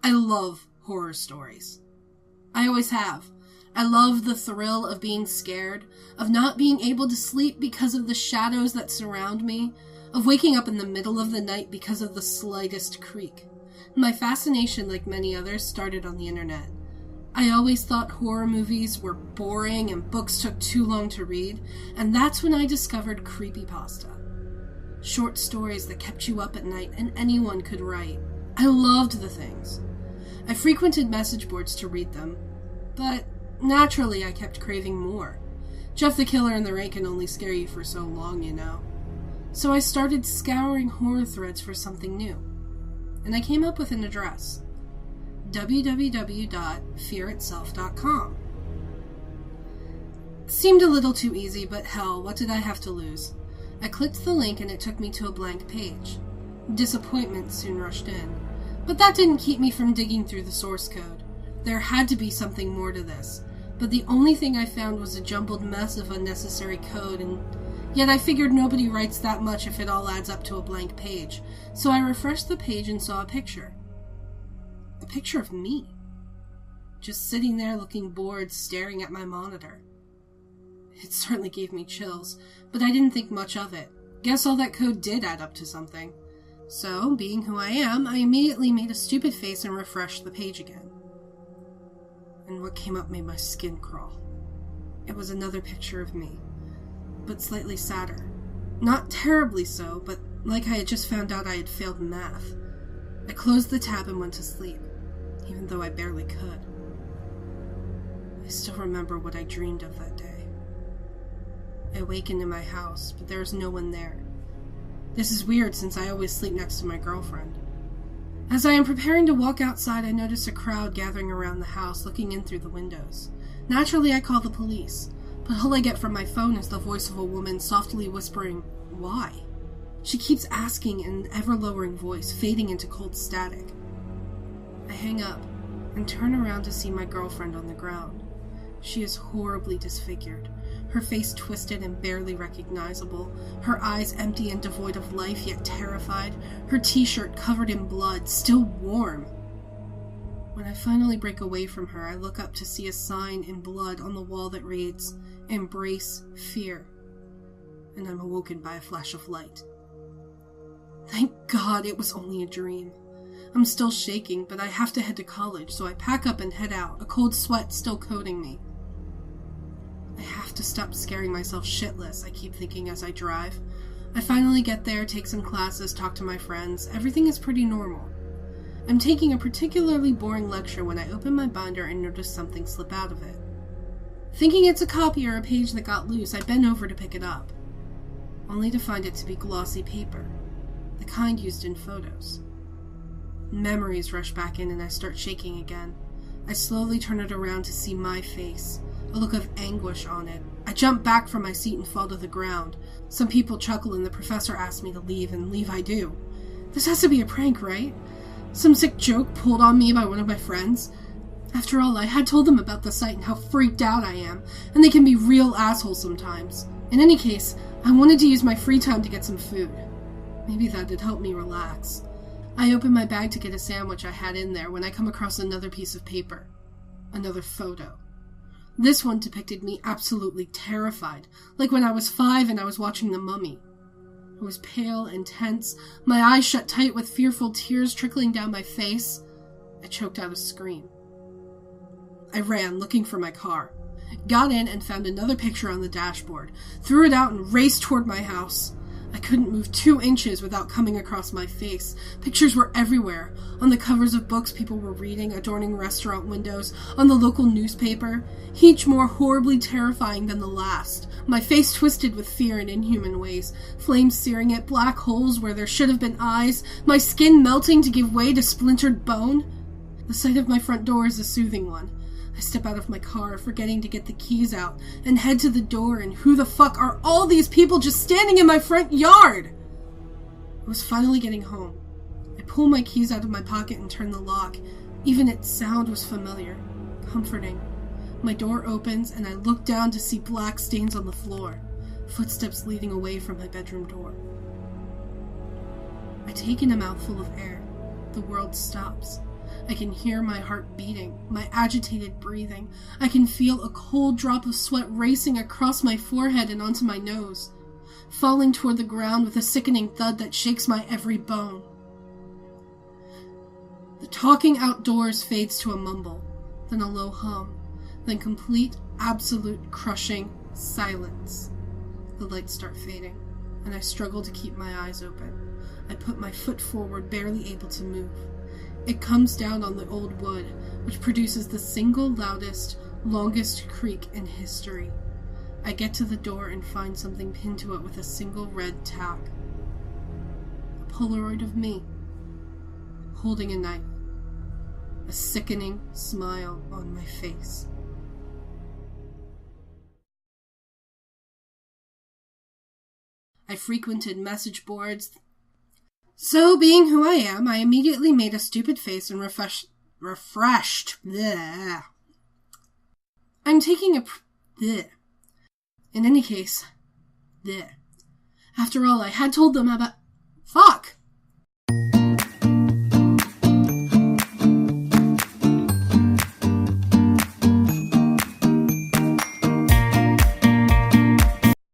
I love horror stories. I always have. I love the thrill of being scared, of not being able to sleep because of the shadows that surround me, of waking up in the middle of the night because of the slightest creak. My fascination, like many others, started on the internet. I always thought horror movies were boring and books took too long to read, and that's when I discovered creepypasta. Short stories that kept you up at night and anyone could write. I loved the things. I frequented message boards to read them, but naturally I kept craving more. Jeff the Killer and the Rain can only scare you for so long, you know. So I started scouring horror threads for something new, and I came up with an address: www.fearitself.com. It seemed a little too easy, but hell, what did I have to lose? I clicked the link and it took me to a blank page. Disappointment soon rushed in, but that didn't keep me from digging through the source code. There had to be something more to this, but the only thing I found was a jumbled mess of unnecessary code, and yet I figured nobody writes that much if it all adds up to a blank page, so I refreshed the page and saw a picture. A picture of me. Just sitting there looking bored, staring at my monitor. It certainly gave me chills, but I didn't think much of it. Guess all that code did add up to something. So, being who I am, I immediately made a stupid face and refreshed the page again. And what came up made my skin crawl. It was another picture of me, but slightly sadder. Not terribly so, but like I had just found out I had failed math. I closed the tab and went to sleep, even though I barely could. I still remember what I dreamed of that day. I awakened in my house, but there was no one there. This is weird since I always sleep next to my girlfriend. As I am preparing to walk outside, I notice a crowd gathering around the house, looking in through the windows. Naturally, I call the police, but all I get from my phone is the voice of a woman softly whispering, "Why?" She keeps asking in an ever-lowering voice, fading into cold static. I hang up and turn around to see my girlfriend on the ground. She is horribly disfigured, her face twisted and barely recognizable, her eyes empty and devoid of life yet terrified, her t-shirt covered in blood, still warm. When I finally break away from her, I look up to see a sign in blood on the wall that reads, "Embrace fear," and I'm awoken by a flash of light. Thank God it was only a dream. I'm still shaking, but I have to head to college, so I pack up and head out, a cold sweat still coating me. I have to stop scaring myself shitless, I keep thinking as I drive. I finally get there, take some classes, talk to my friends. Everything is pretty normal. I'm taking a particularly boring lecture when I open my binder and notice something slip out of it. Thinking it's a copy or a page that got loose, I bend over to pick it up, only to find it to be glossy paper, the kind used in photos. Memories rush back in and I start shaking again. I slowly turn it around to see my face, a look of anguish on it. I jump back from my seat and fall to the ground. Some people chuckle and the professor asks me to leave, and leave I do. This has to be a prank, right? Some sick joke pulled on me by one of my friends. After all, I had told them about the site and how freaked out I am, and they can be real assholes sometimes. In any case, I wanted to use my free time to get some food. Maybe that'd help me relax. I open my bag to get a sandwich I had in there when I come across another piece of paper. Another photo. This one depicted me absolutely terrified, like when I was 5 and I was watching The Mummy. I was pale and tense, my eyes shut tight with fearful tears trickling down my face. I choked out a scream. I ran, looking for my car. Got in and found another picture on the dashboard, threw it out and raced toward my house. I couldn't move 2 inches without coming across my face. Pictures were everywhere. On the covers of books people were reading, adorning restaurant windows, on the local newspaper, each more horribly terrifying than the last. My face twisted with fear in inhuman ways, flames searing it, black holes where there should have been eyes, my skin melting to give way to splintered bone. The sight of my front door is a soothing one. I step out of my car, forgetting to get the keys out, and head to the door, and who the fuck are all these people just standing in my front yard? I was finally getting home. I pull my keys out of my pocket and turn the lock. Even its sound was familiar, comforting. My door opens, and I look down to see black stains on the floor, footsteps leading away from my bedroom door. I take in a mouthful of air. The world stops. I can hear my heart beating, my agitated breathing. I can feel a cold drop of sweat racing across my forehead and onto my nose, falling toward the ground with a sickening thud that shakes my every bone. The talking outdoors fades to a mumble, then a low hum, then complete, absolute, crushing silence. The lights start fading, and I struggle to keep my eyes open. I put my foot forward, barely able to move. It comes down on the old wood, which produces the single loudest, longest creak in history. I get to the door and find something pinned to it with a single red tag. A Polaroid of me, holding a knife, a sickening smile on my face. I frequented message boards. So, being who I am, I immediately made a stupid face and refreshed. Bleh. I'm taking a. Bleh. In any case, bleh. After all, I had told them about.